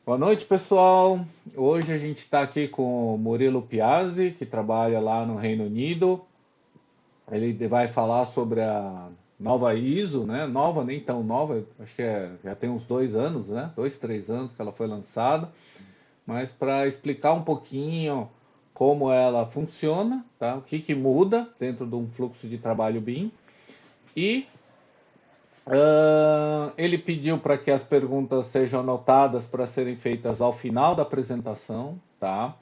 Boa noite, pessoal. Hoje a gente está aqui com o Murilo Piazzi, que trabalha lá no Reino Unido. Ele vai falar sobre a nova ISO, né? Nova, nem tão nova, acho que já tem uns 2 anos, né? 2, 3 anos que ela foi lançada. Mas para explicar um pouquinho como ela funciona, tá? O que que muda dentro de um fluxo de trabalho BIM. E ele pediu para que as perguntas sejam anotadas para serem feitas ao final da apresentação, tá?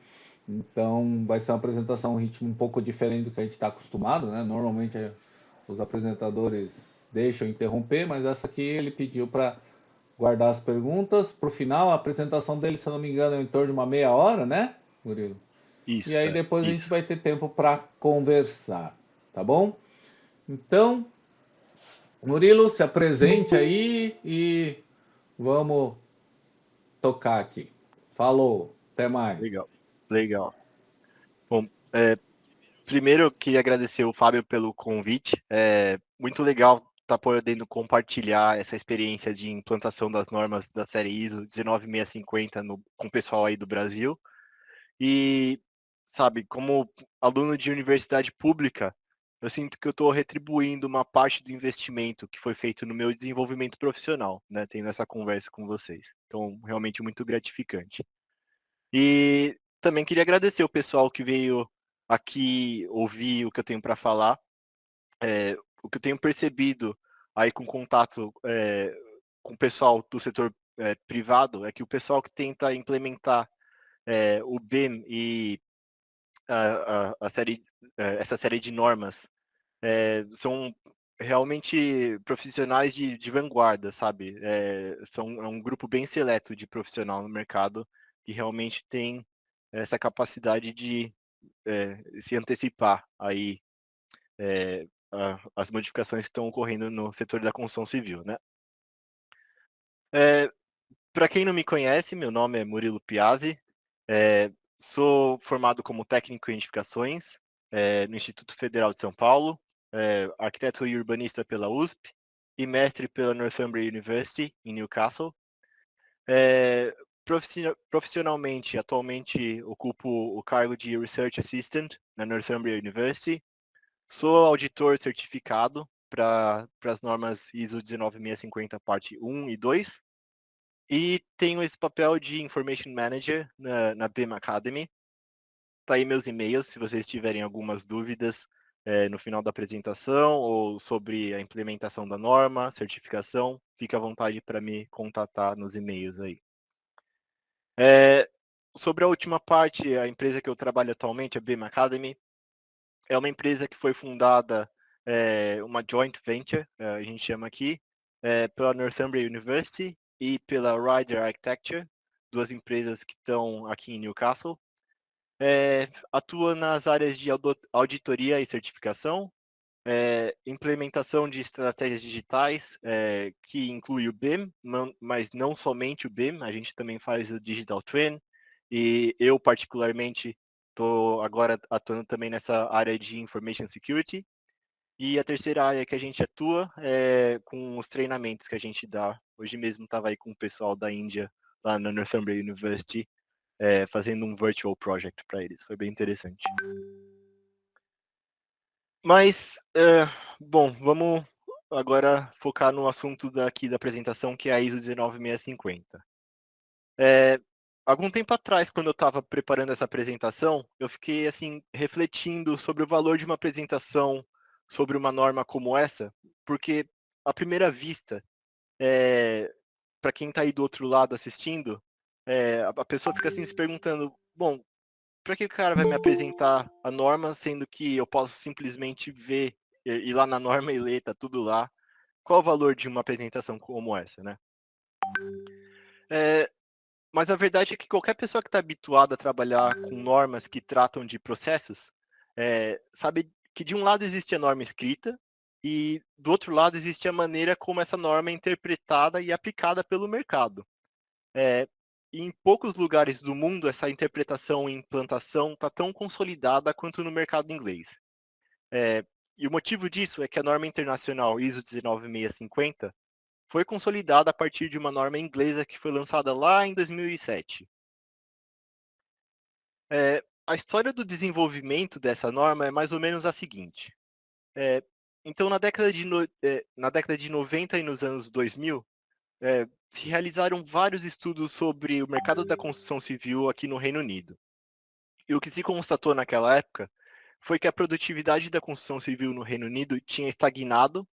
Então vai ser uma apresentação, um ritmo um pouco diferente do que a gente está acostumado, né? Normalmente os apresentadores deixam interromper, mas essa aqui ele pediu para guardar as perguntas para o final. A apresentação dele, se eu não me engano, é em torno de uma meia hora, né, Murilo? E Isso, aí depois a gente isso. vai ter tempo para conversar, tá bom? Então, Murilo, se apresente aí e vamos tocar aqui. Falou, até mais. Legal, legal. Bom, primeiro eu queria agradecer o Fábio pelo convite. É muito legal estar podendo compartilhar essa experiência de implantação das normas da série ISO 19650 com o pessoal aí do Brasil. E, sabe, como aluno de universidade pública, eu sinto que eu estou retribuindo uma parte do investimento que foi feito no meu desenvolvimento profissional, né, tendo essa conversa com vocês. Então, realmente muito gratificante. E também queria agradecer o pessoal que veio aqui ouvir o que eu tenho para falar. O que eu tenho percebido aí com contato com o pessoal do setor privado é que o pessoal que tenta implementar o BIM e a série, essa série de normas são realmente profissionais de vanguarda, sabe? É um grupo bem seleto de profissional no mercado que realmente tem essa capacidade de se antecipar aí as modificações que estão ocorrendo no setor da construção civil, né? É, Para quem não me conhece, meu nome é Murilo Piazzi, é, sou formado como técnico em edificações no Instituto Federal de São Paulo, arquiteto e urbanista pela USP e mestre pela Northumbria University em Newcastle. É, Profissionalmente, atualmente ocupo o cargo de Research Assistant na Northumbria University. Sou auditor certificado para as normas ISO 19650 parte 1 e 2 e tenho esse papel de Information Manager na BIM Academy. Tá aí meus e-mails, se vocês tiverem algumas dúvidas no final da apresentação ou sobre a implementação da norma, certificação, fique à vontade para me contatar nos e-mails aí. É, Sobre a última parte, a empresa que eu trabalho atualmente, a BIM Academy, é uma empresa que foi fundada, uma joint venture, a gente chama aqui, pela Northumbria University e pela Ryder Architecture, duas empresas que estão aqui em Newcastle. Atua nas áreas de auditoria e certificação, implementação de estratégias digitais, que inclui o BIM, mas não somente o BIM, a gente também faz o Digital Twin, e eu particularmente estou agora atuando também nessa área de Information Security, e a terceira área que a gente atua é com os treinamentos que a gente dá. Hoje mesmo estava aí com o pessoal da Índia, lá na Northumbria University, fazendo um virtual project para eles. Foi bem interessante. Mas, bom, vamos agora focar no assunto daqui da apresentação, que é a ISO 19650. É, Algum tempo atrás, quando eu estava preparando essa apresentação, eu fiquei assim refletindo sobre o valor de uma apresentação sobre uma norma como essa, porque à primeira vista, para quem está aí do outro lado assistindo, a pessoa fica assim se perguntando, bom, para que o cara vai me apresentar a norma, sendo que eu posso simplesmente ver, ir lá na norma e ler, tá tudo lá. Qual o valor de uma apresentação como essa, né? É, mas a verdade é que qualquer pessoa que está habituada a trabalhar com normas que tratam de processos, sabe que de um lado existe a norma escrita e do outro lado existe a maneira como essa norma é interpretada e aplicada pelo mercado. É, em poucos lugares do mundo, essa interpretação e implantação está tão consolidada quanto no mercado inglês. E o motivo disso é que a norma internacional ISO 19650 foi consolidada a partir de uma norma inglesa que foi lançada lá em 2007. A história do desenvolvimento dessa norma é mais ou menos a seguinte. Então, na década de 90 e nos anos 2000, se realizaram vários estudos sobre o mercado da construção civil aqui no Reino Unido. E o que se constatou naquela época foi que a produtividade da construção civil no Reino Unido tinha estagnado,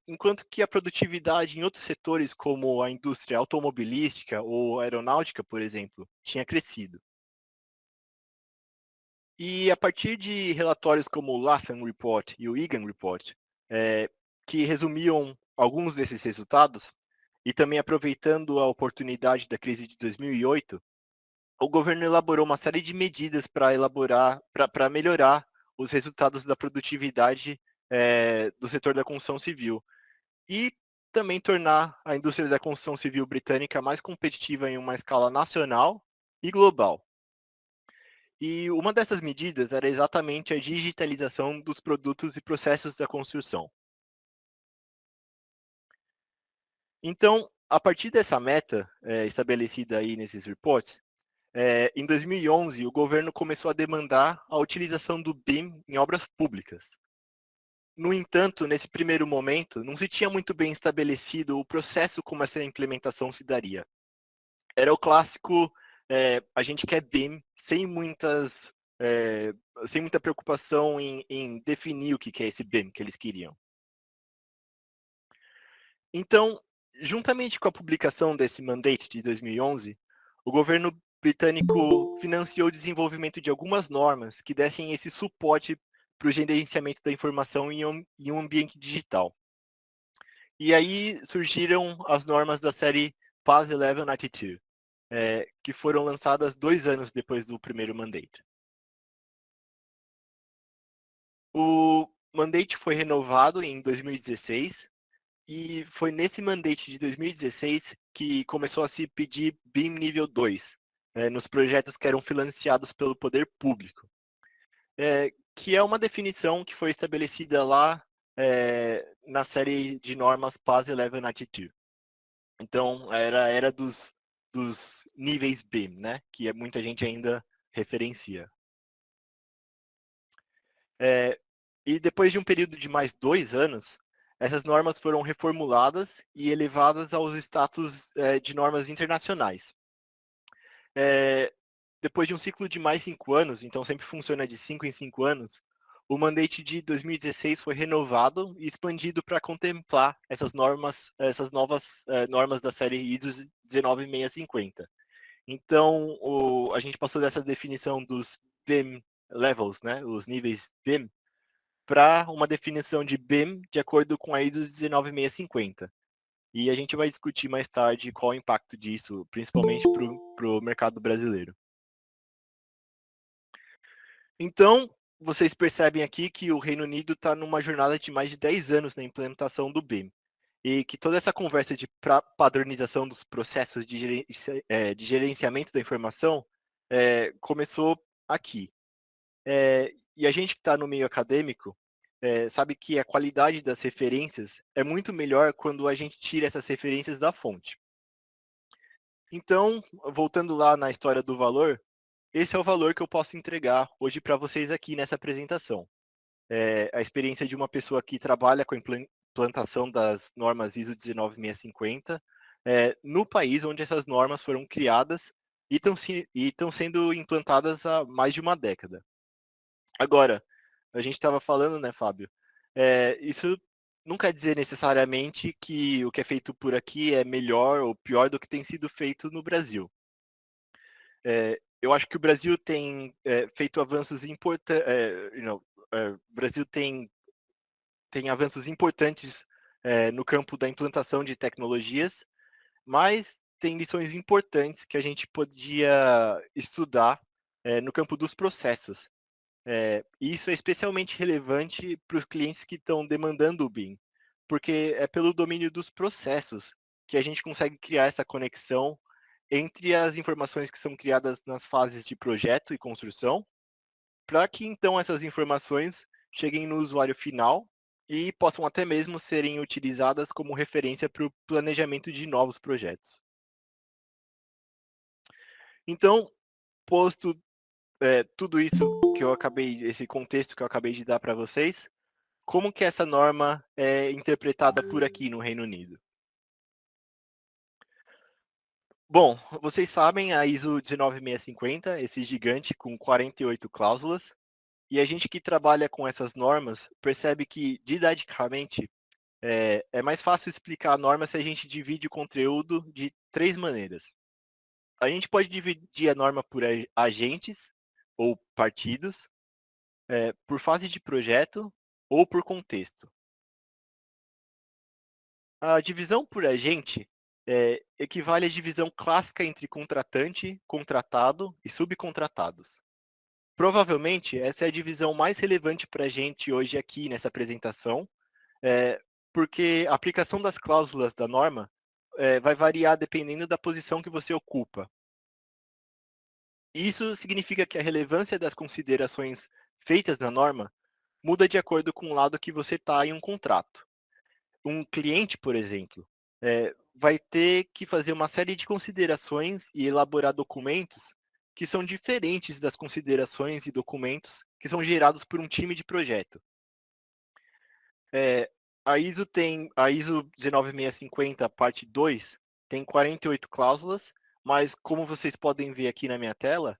enquanto que a produtividade em outros setores, como a indústria automobilística ou aeronáutica, por exemplo, tinha crescido. E a partir de relatórios como o Latham Report e o Egan Report, que resumiam alguns desses resultados, e também aproveitando a oportunidade da crise de 2008, o governo elaborou uma série de medidas para melhorar os resultados da produtividade do setor da construção civil e também tornar a indústria da construção civil britânica mais competitiva em uma escala nacional e global. E uma dessas medidas era exatamente a digitalização dos produtos e processos da construção. Então, a partir dessa meta estabelecida aí nesses reports, em 2011 o governo começou a demandar a utilização do BIM em obras públicas. No entanto, nesse primeiro momento, não se tinha muito bem estabelecido o processo como essa implementação se daria. Era o clássico, a gente quer BIM sem muita preocupação em definir o que é esse BIM que eles queriam. Então, juntamente com a publicação desse mandate de 2011, o governo britânico financiou o desenvolvimento de algumas normas que dessem esse suporte para o gerenciamento da informação em um ambiente digital. E aí surgiram as normas da série PAS 1192, que foram lançadas 2 anos depois do primeiro mandate. O mandate foi renovado em 2016 e foi nesse mandate de 2016 que começou a se pedir BIM nível 2, nos projetos que eram financiados pelo poder público, que é uma definição que foi estabelecida lá na série de normas PAS 1192. Então, era dos níveis BIM, né, que muita gente ainda referencia. E depois de um período de mais 2 anos, essas normas foram reformuladas e elevadas aos status de normas internacionais. Depois de um ciclo de mais 5 anos, então sempre funciona de 5 em 5 anos, o mandate de 2016 foi renovado e expandido para contemplar essas novas normas da série ISO 19650. Então, a gente passou dessa definição dos BIM levels, né, os níveis BIM, para uma definição de BIM de acordo com a ISO 19650. E a gente vai discutir mais tarde qual o impacto disso, principalmente para o mercado brasileiro. Então, vocês percebem aqui que o Reino Unido está numa jornada de mais de 10 anos na implementação do BIM. E que toda essa conversa de padronização dos processos de gerenciamento da informação começou aqui. E a gente que está no meio acadêmico sabe que a qualidade das referências é muito melhor quando a gente tira essas referências da fonte. Então, voltando lá na história do valor, esse é o valor que eu posso entregar hoje para vocês aqui nessa apresentação. A experiência de uma pessoa que trabalha com a implantação das normas ISO 19650 no país onde essas normas foram criadas e estão sendo implantadas há mais de uma década. Agora, a gente estava falando, né, Fábio? Isso não quer dizer necessariamente que o que é feito por aqui é melhor ou pior do que tem sido feito no Brasil. Eu acho que o Brasil tem feito avanços importantes. O Brasil tem avanços importantes no campo da implantação de tecnologias, mas tem lições importantes que a gente podia estudar no campo dos processos. E isso é especialmente relevante para os clientes que estão demandando o BIM, porque é pelo domínio dos processos que a gente consegue criar essa conexão entre as informações que são criadas nas fases de projeto e construção, para que então essas informações cheguem no usuário final e possam até mesmo serem utilizadas como referência para o planejamento de novos projetos. Então, posto tudo isso que eu acabei, esse contexto que eu acabei de dar para vocês, como que essa norma é interpretada por aqui no Reino Unido? Bom, vocês sabem a ISO 19650, esse gigante com 48 cláusulas, e a gente que trabalha com essas normas percebe que, didaticamente, é mais fácil explicar a norma se a gente divide o conteúdo de 3 maneiras. A gente pode dividir a norma por agentes ou partidos, por fase de projeto ou por contexto. A divisão por agente equivale à divisão clássica entre contratante, contratado e subcontratados. Provavelmente, essa é a divisão mais relevante para a gente hoje aqui nessa apresentação, porque a aplicação das cláusulas da norma vai variar dependendo da posição que você ocupa. Isso significa que a relevância das considerações feitas na norma muda de acordo com o lado que você está em um contrato. Um cliente, por exemplo, vai ter que fazer uma série de considerações e elaborar documentos que são diferentes das considerações e documentos que são gerados por um time de projeto. A ISO 19650, parte 2, tem 48 cláusulas, mas como vocês podem ver aqui na minha tela,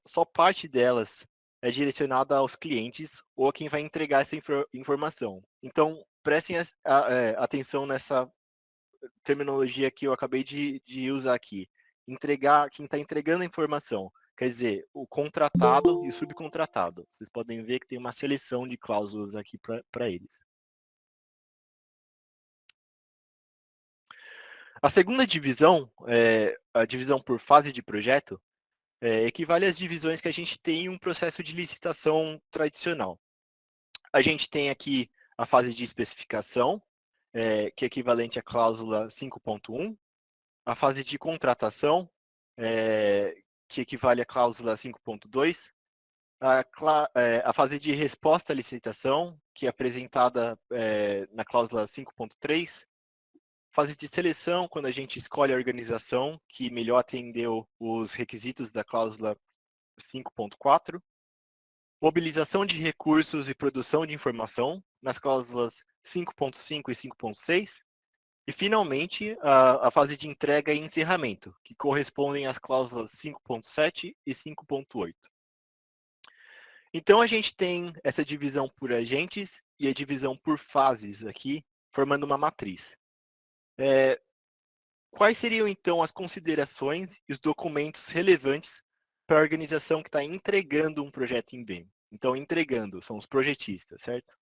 só parte delas é direcionada aos clientes ou a quem vai entregar essa informação. Então, prestem atenção nessa terminologia que eu acabei de usar aqui. Quem está entregando a informação, quer dizer, o contratado e o subcontratado. Vocês podem ver que tem uma seleção de cláusulas aqui para eles. A segunda divisão, a divisão por fase de projeto, equivale às divisões que a gente tem em um processo de licitação tradicional. A gente tem aqui a fase de especificação, que é equivalente à cláusula 5.1, a fase de contratação, que equivale à cláusula 5.2, a fase de resposta à licitação, que é apresentada na cláusula 5.3, fase de seleção, quando a gente escolhe a organização que melhor atendeu os requisitos da cláusula 5.4, mobilização de recursos e produção de informação, nas cláusulas 5.5 e 5.6, e, finalmente, a fase de entrega e encerramento, que correspondem às cláusulas 5.7 e 5.8. Então, a gente tem essa divisão por agentes e a divisão por fases aqui, formando uma matriz. Quais seriam, então, as considerações e os documentos relevantes para a organização que está entregando um projeto em BIM? Então, entregando, são os projetistas, certo?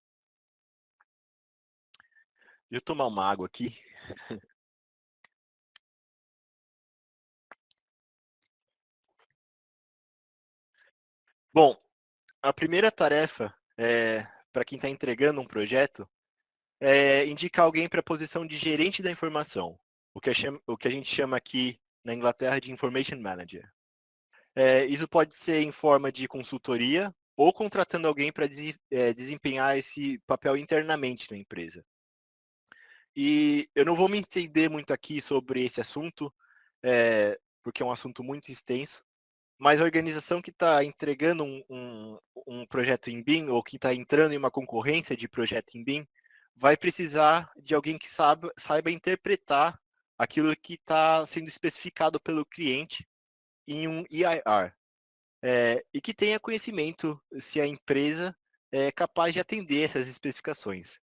Deixa eu tomar uma água aqui. Bom, a primeira tarefa para quem está entregando um projeto é indicar alguém para a posição de gerente da informação, o que a gente chama aqui na Inglaterra de Information Manager. Isso pode ser em forma de consultoria ou contratando alguém para desempenhar esse papel internamente na empresa. E eu não vou me estender muito aqui sobre esse assunto, porque é um assunto muito extenso, mas a organização que está entregando um projeto em BIM, ou que está entrando em uma concorrência de projeto em BIM, vai precisar de alguém que saiba interpretar aquilo que está sendo especificado pelo cliente em um EIR, e que tenha conhecimento se a empresa é capaz de atender essas especificações.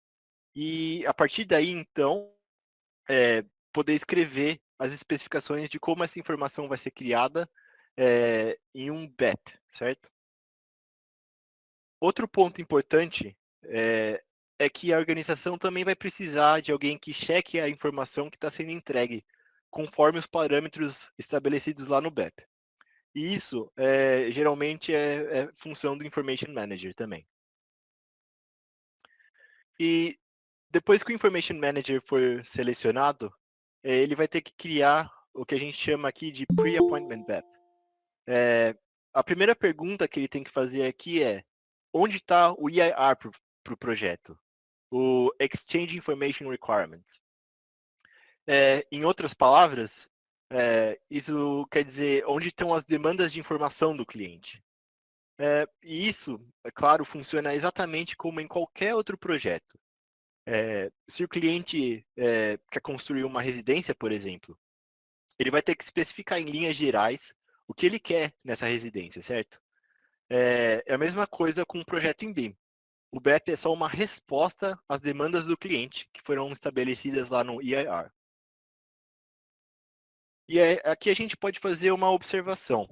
E, a partir daí, então, poder escrever as especificações de como essa informação vai ser criada em um BEP, certo? Outro ponto importante é que a organização também vai precisar de alguém que cheque a informação que está sendo entregue, conforme os parâmetros estabelecidos lá no BEP. E isso, geralmente, é função do Information Manager também. E depois que o Information Manager for selecionado, ele vai ter que criar o que a gente chama aqui de Pre-Appointment BEP. A primeira pergunta que ele tem que fazer aqui é: onde está o EIR para o projeto? o Exchange Information Requirements. Em outras palavras, isso quer dizer onde estão as demandas de informação do cliente. E isso, é claro, funciona exatamente como em qualquer outro projeto. Se o cliente quer construir uma residência, por exemplo, ele vai ter que especificar em linhas gerais o que ele quer nessa residência, certo? É a mesma coisa com o projeto em BIM. O BEP é só uma resposta às demandas do cliente que foram estabelecidas lá no EIR. E aqui a gente pode fazer uma observação.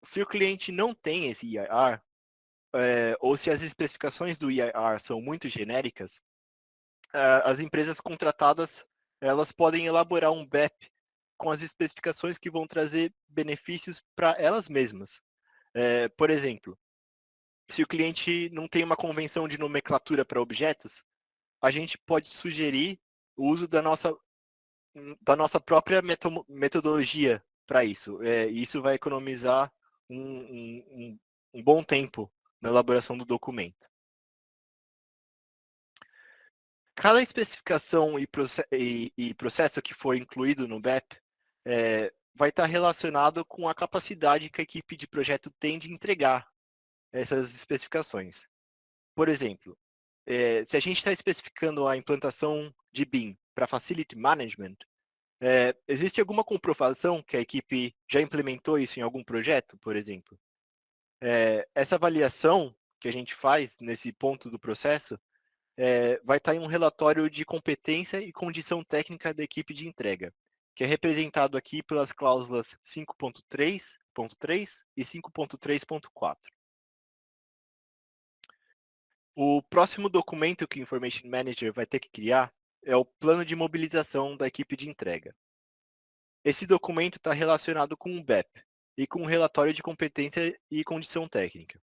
Se o cliente não tem esse EIR, ou se as especificações do EIR são muito genéricas, as empresas contratadas elas podem elaborar um BEP com as especificações que vão trazer benefícios para elas mesmas. Por exemplo, se o cliente não tem uma convenção de nomenclatura para objetos, a gente pode sugerir o uso da nossa própria metodologia para isso. E isso vai economizar um bom tempo na elaboração do documento. Cada especificação e processo que for incluído no BEP vai estar relacionado com a capacidade que a equipe de projeto tem de entregar essas especificações. Por exemplo, se a gente está especificando a implantação de BIM para Facility Management, existe alguma comprovação que a equipe já implementou isso em algum projeto, por exemplo? Essa avaliação que a gente faz nesse ponto do processo vai estar em um relatório de competência e condição técnica da equipe de entrega, que é representado aqui pelas cláusulas 5.3.3 e 5.3.4. O próximo documento que o Information Manager vai ter que criar é o plano de mobilização da equipe de entrega. Esse documento está relacionado com o BEP e com o relatório de competência e condição técnica.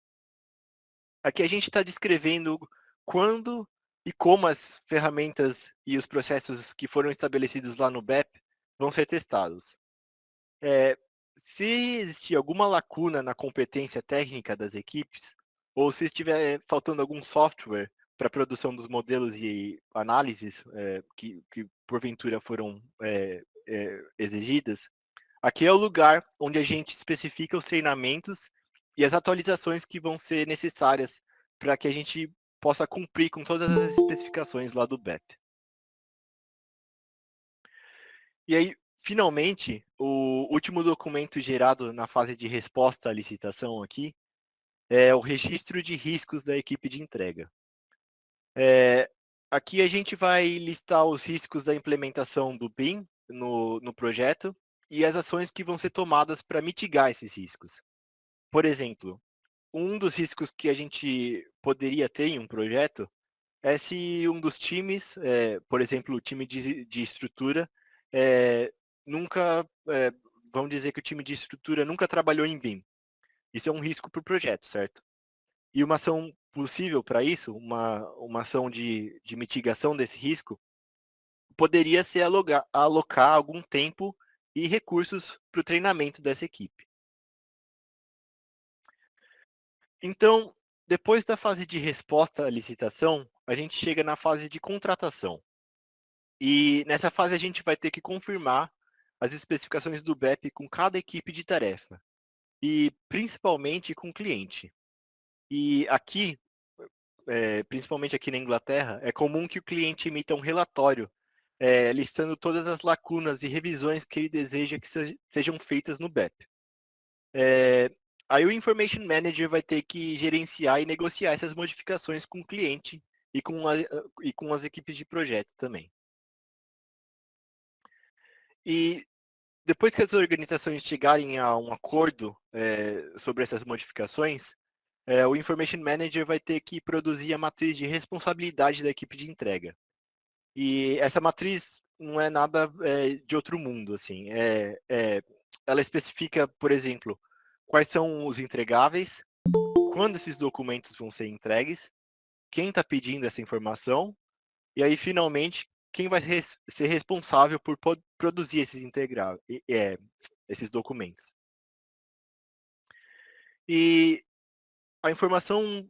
Aqui a gente está descrevendo quando e como as ferramentas e os processos que foram estabelecidos lá no BEP vão ser testados. Se existir alguma lacuna na competência técnica das equipes, ou se estiver faltando algum software para a produção dos modelos e análises que porventura foram exigidas, aqui é o lugar onde a gente especifica os treinamentos e as atualizações que vão ser necessárias para que a gente possa cumprir com todas as especificações lá do BEP. E aí, finalmente, o último documento gerado na fase de resposta à licitação aqui é o registro de riscos da equipe de entrega. Aqui a gente vai listar os riscos da implementação do BIM no projeto e as ações que vão ser tomadas para mitigar esses riscos. Por exemplo, um dos riscos que a gente poderia ter em um projeto é se um dos times, por exemplo, o time de estrutura, nunca, vamos dizer que o time de estrutura nunca trabalhou em BIM. Isso é um risco para o projeto, certo? E uma ação possível para isso, uma ação de mitigação desse risco, poderia ser alocar algum tempo e recursos para o treinamento dessa equipe. Então, depois da fase de resposta à licitação, a gente chega na fase de contratação. E nessa fase a gente vai ter que confirmar as especificações do BEP com cada equipe de tarefa, e principalmente com o cliente. E aqui, principalmente aqui na Inglaterra, é comum que o cliente emita um relatório listando todas as lacunas e revisões que ele deseja que sejam feitas no BEP. Aí o Information Manager vai ter que gerenciar e negociar essas modificações com o cliente e com as equipes de projeto também. E depois que as organizações chegarem a um acordo sobre essas modificações, o Information Manager vai ter que produzir a matriz de responsabilidade da equipe de entrega. E essa matriz não é nada de outro mundo, assim. Ela especifica, por exemplo, quais são os entregáveis, quando esses documentos vão ser entregues, quem está pedindo essa informação, e aí, finalmente, quem vai ser responsável por produzir esses documentos. E a informação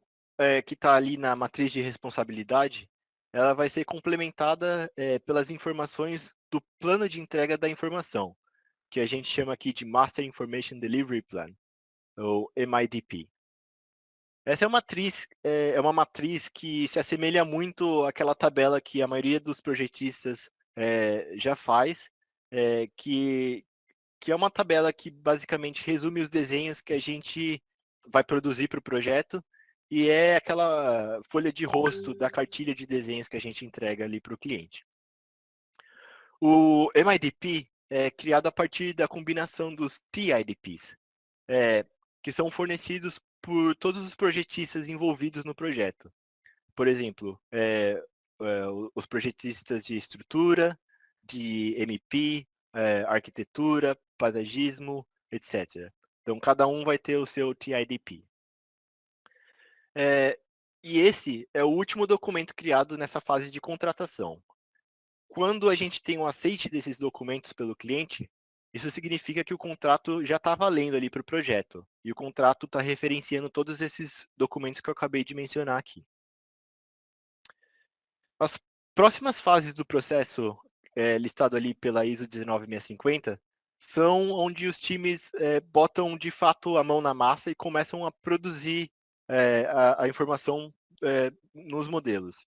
que está ali na matriz de responsabilidade, ela vai ser complementada pelas informações do plano de entrega da informação, que a gente chama aqui de Master Information Delivery Plan, ou MIDP. Essa é uma matriz que se assemelha muito àquela tabela que a maioria dos projetistas já faz, que é uma tabela que basicamente resume os desenhos que a gente vai produzir para o projeto e é aquela folha de rosto da cartilha de desenhos que a gente entrega ali para o cliente. O MIDP é criado a partir da combinação dos TIDPs, que são fornecidos por todos os projetistas envolvidos no projeto. Por exemplo, os projetistas de estrutura, de MP, arquitetura, paisagismo, etc. Então, cada um vai ter o seu TIDP. E esse é o último documento criado nessa fase de contratação. Quando a gente tem um aceite desses documentos pelo cliente, isso significa que o contrato já está valendo ali para o projeto. E o contrato está referenciando todos esses documentos que eu acabei de mencionar aqui. As próximas fases do processo, listado ali pela ISO 19650, são onde os times botam de fato a mão na massa e começam a produzir a informação nos modelos.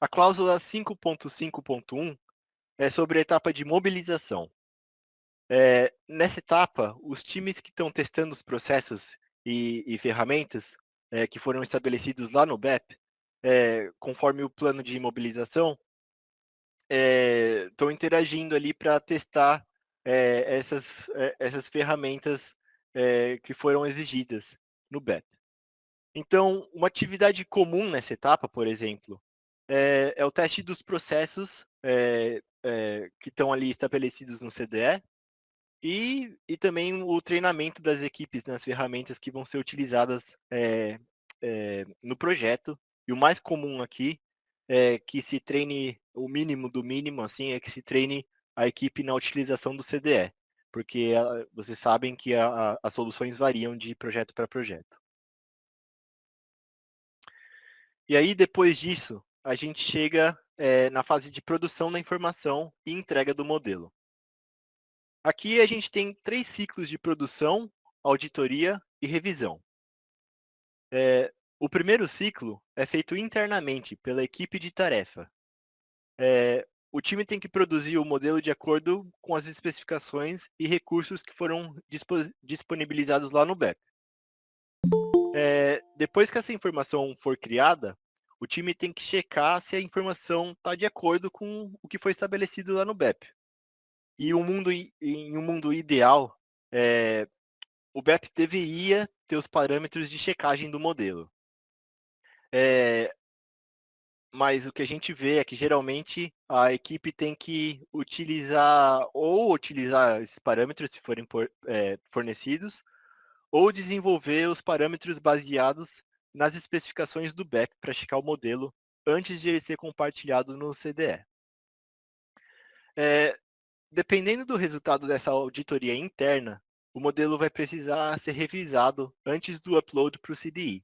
A cláusula 5.5.1 é sobre a etapa de mobilização. Nessa etapa, os times que estão testando os processos e ferramentas que foram estabelecidos lá no BEP, conforme o plano de mobilização, estão interagindo ali para testar essas ferramentas que foram exigidas no BEP. Então, uma atividade comum nessa etapa, por exemplo, é o teste dos processos que estão ali estabelecidos no CDE e também o treinamento das equipes nas ferramentas que vão ser utilizadas no projeto. E o mais comum aqui é que se treine o mínimo do mínimo, assim, é que se treine a equipe na utilização do CDE, porque vocês sabem que as soluções variam de projeto para projeto. E aí, depois disso, a gente chega na fase de produção da informação e entrega do modelo. Aqui a gente tem 3 ciclos de produção, auditoria e revisão. O primeiro ciclo é feito internamente pela equipe de tarefa. O time tem que produzir o modelo de acordo com as especificações e recursos que foram disponibilizados lá no BEP. Depois que essa informação for criada, o time tem que checar se a informação está de acordo com o que foi estabelecido lá no BEP. E em um mundo ideal, o BEP deveria ter os parâmetros de checagem do modelo. Mas o que a gente vê é que geralmente a equipe tem que utilizar esses parâmetros se forem fornecidos, ou desenvolver os parâmetros baseados nas especificações do BEP para checar o modelo antes de ele ser compartilhado no CDE. Dependendo do resultado dessa auditoria interna, o modelo vai precisar ser revisado antes do upload para o CDI.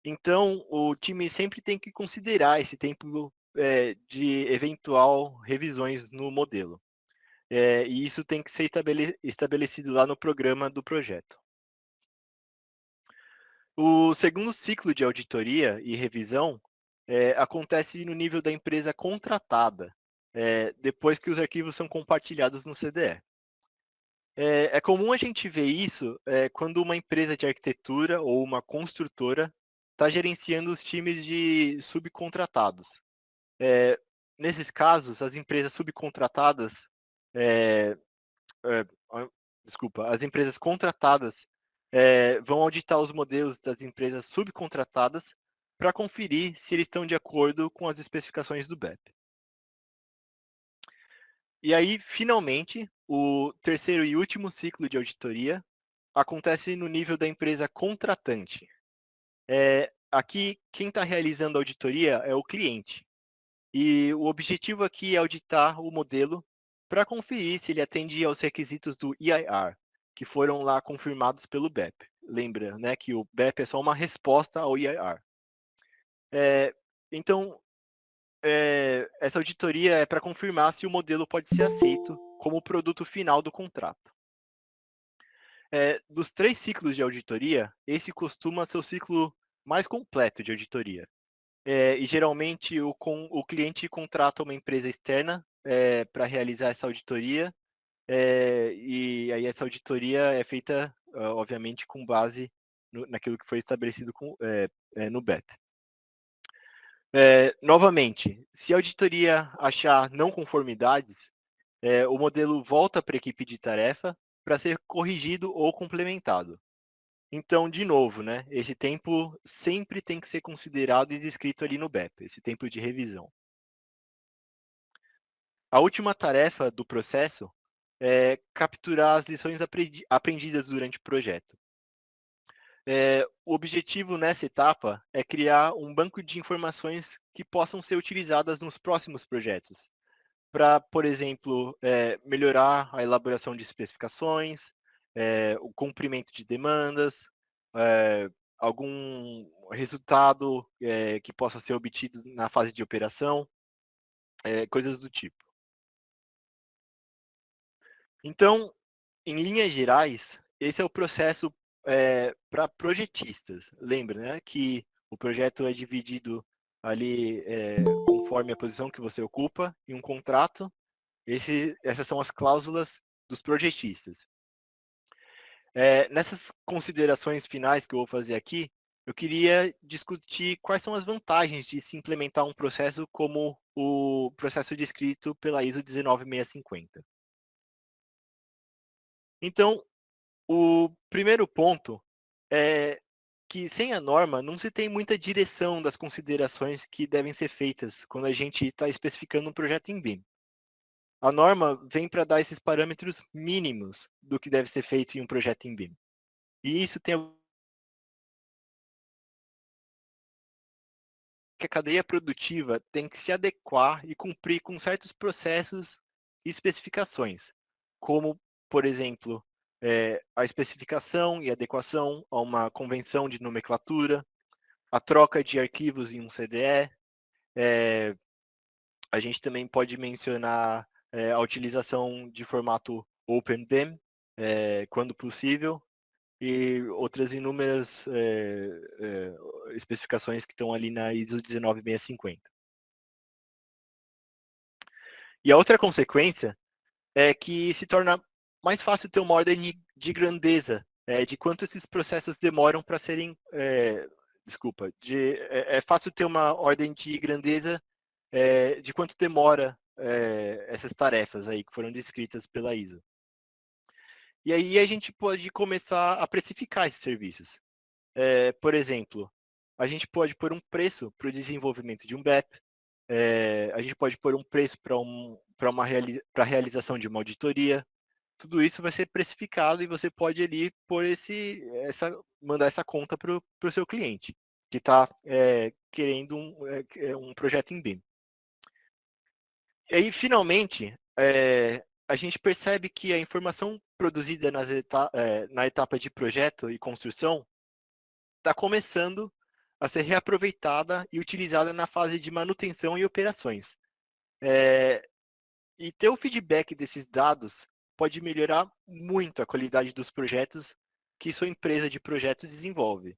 Então, o time sempre tem que considerar esse tempo de eventual revisões no modelo. E isso tem que ser estabelecido lá no programa do projeto. O segundo ciclo de auditoria e revisão acontece no nível da empresa contratada, depois que os arquivos são compartilhados no CDE. É comum a gente ver isso quando uma empresa de arquitetura ou uma construtora está gerenciando os times de subcontratados. Nesses casos, as empresas subcontratadas, as empresas contratadas vão auditar os modelos das empresas subcontratadas para conferir se eles estão de acordo com as especificações do BEP. E aí, finalmente, o terceiro e último ciclo de auditoria acontece no nível da empresa contratante. Aqui, quem está realizando a auditoria é o cliente. E o objetivo aqui é auditar o modelo para conferir se ele atende aos requisitos do EIR, que foram lá confirmados pelo BEP. lembra, né, que o BEP é só uma resposta ao IAR. Então, essa auditoria é para confirmar se o modelo pode ser aceito como produto final do contrato. Dos 3 ciclos de auditoria, esse costuma ser o ciclo mais completo de auditoria. E geralmente o cliente contrata uma empresa externa para realizar essa auditoria, e aí essa auditoria é feita, obviamente, com base naquilo que foi estabelecido no BEP. Novamente, se a auditoria achar não conformidades, o modelo volta para a equipe de tarefa para ser corrigido ou complementado. Então, de novo, né, esse tempo sempre tem que ser considerado e descrito ali no BEP, esse tempo de revisão. A última tarefa do processo é capturar as lições aprendidas durante o projeto. O objetivo nessa etapa é criar um banco de informações que possam ser utilizadas nos próximos projetos, para, por exemplo, melhorar a elaboração de especificações, o cumprimento de demandas, algum resultado que possa ser obtido na fase de operação, coisas do tipo. Então, em linhas gerais, esse é o processo para projetistas. Lembra, né, que o projeto é dividido ali conforme a posição que você ocupa em um contrato. Essas são as cláusulas dos projetistas. Nessas considerações finais que eu vou fazer aqui, eu queria discutir quais são as vantagens de se implementar um processo como o processo descrito pela ISO 19650. Então, o primeiro ponto é que sem a norma não se tem muita direção das considerações que devem ser feitas quando a gente está especificando um projeto em BIM. A norma vem para dar esses parâmetros mínimos do que deve ser feito em um projeto em BIM. E isso tem que a cadeia produtiva tem que se adequar e cumprir com certos processos e especificações, como, por exemplo, a especificação e adequação a uma convenção de nomenclatura, a troca de arquivos em um CDE, a gente também pode mencionar a utilização de formato OpenBIM, quando possível, e outras inúmeras especificações que estão ali na ISO 19650. E a outra consequência é que se torna mais fácil ter uma ordem de grandeza, de quanto esses processos demoram para serem... desculpa, é fácil ter uma ordem de grandeza de quanto demora essas tarefas aí que foram descritas pela ISO. E aí a gente pode começar a precificar esses serviços. Por exemplo, a gente pode pôr um preço para o desenvolvimento de um BEP, a gente pode pôr um preço para a realização de uma auditoria. Tudo isso vai ser precificado e você pode ali pôr mandar essa conta para o seu cliente, que está querendo um projeto em BIM. E aí, finalmente, a gente percebe que a informação produzida na etapa de projeto e construção está começando a ser reaproveitada e utilizada na fase de manutenção e operações. E ter o feedback desses dados pode melhorar muito a qualidade dos projetos que sua empresa de projeto desenvolve.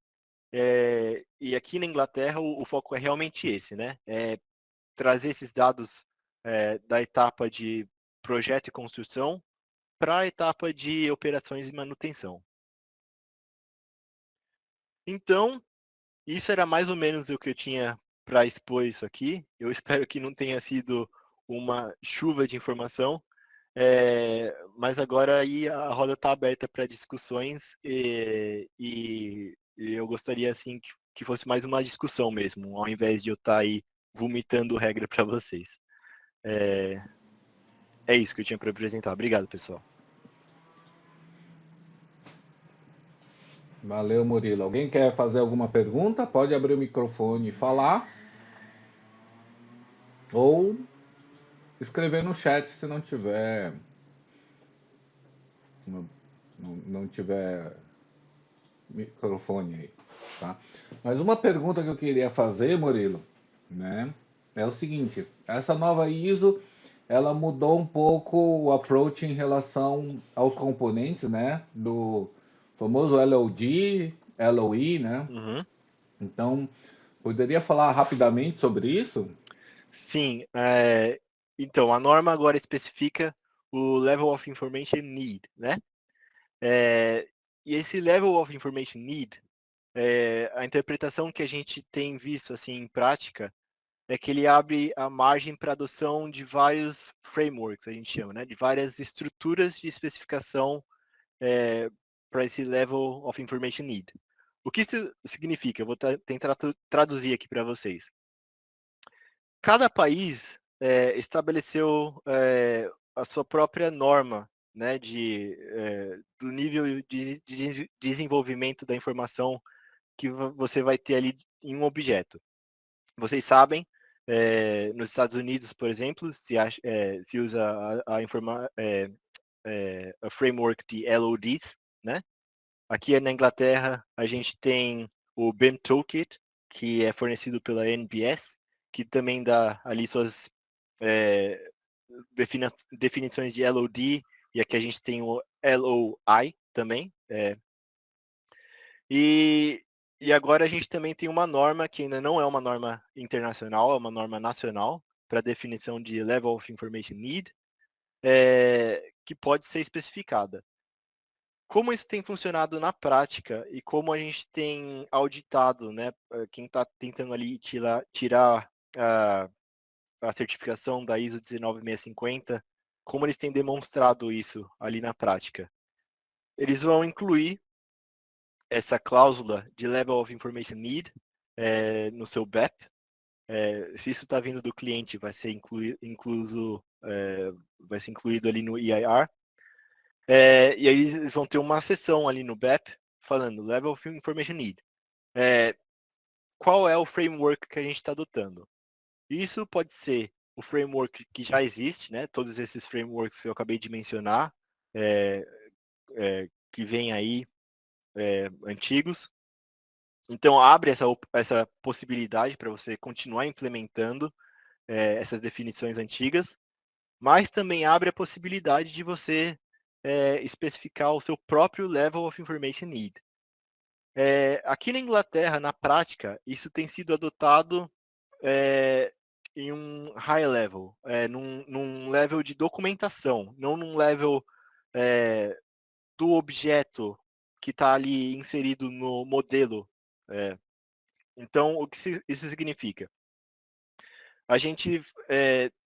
E aqui na Inglaterra o foco é realmente esse, né? Trazer esses dados da etapa de projeto e construção para a etapa de operações e manutenção. Então, isso era mais ou menos o que eu tinha para expor isso aqui. Eu espero que não tenha sido uma chuva de informação, mas agora aí a roda está aberta para discussões e eu gostaria assim que fosse mais uma discussão mesmo, ao invés de eu estar aí vomitando regra para vocês. É isso que eu tinha para apresentar. Obrigado, pessoal. Valeu, Murilo. Alguém quer fazer alguma pergunta? Pode abrir o microfone e falar. Ou escrever no chat se não tiver. Não tiver microfone aí, tá? Mas uma pergunta que eu queria fazer, Murilo, né, é o seguinte: essa nova ISO, ela mudou um pouco o approach em relação aos componentes, né, do famoso LOD, LOE, né? Uhum. Então, poderia falar rapidamente sobre isso? Sim, então a norma agora especifica o Level of Information Need, né? É, e esse Level of Information Need, a interpretação que a gente tem visto assim em prática é que ele abre a margem para adoção de vários frameworks, a gente chama, né? De várias estruturas de especificação para esse Level of Information Need. O que isso significa? Eu vou tentar traduzir aqui para vocês. Cada país estabeleceu a sua própria norma, né, do nível de desenvolvimento da informação que você vai ter ali em um objeto. Vocês sabem, nos Estados Unidos, por exemplo, se usa a framework de LODs, né? Aqui na Inglaterra, a gente tem o BIM Toolkit, que é fornecido pela NBS, que também dá ali suas é, definições de LOD, e aqui a gente tem o LOI também. E, e agora a gente também tem uma norma que ainda não é uma norma internacional, é uma norma nacional, para definição de Level of Information Need, que pode ser especificada. Como isso tem funcionado na prática e como a gente tem auditado, né, quem está tentando ali tirar a certificação da ISO 19650, como eles têm demonstrado isso ali na prática. Eles vão incluir essa cláusula de Level of Information Need no seu BEP. Se isso está vindo do cliente, vai ser vai ser incluído ali no EIR. E aí eles vão ter uma seção ali no BEP falando Level of Information Need. Qual é o framework que a gente está adotando? Isso pode ser o framework que já existe, né? Todos esses frameworks que eu acabei de mencionar, que vêm aí antigos. Então abre essa possibilidade para você continuar implementando essas definições antigas, mas também abre a possibilidade de você especificar o seu próprio Level of Information Need. Aqui na Inglaterra, na prática, isso tem sido adotado em um high level, num level de documentação, não num level do objeto que está ali inserido no modelo. Então, o que isso significa? A gente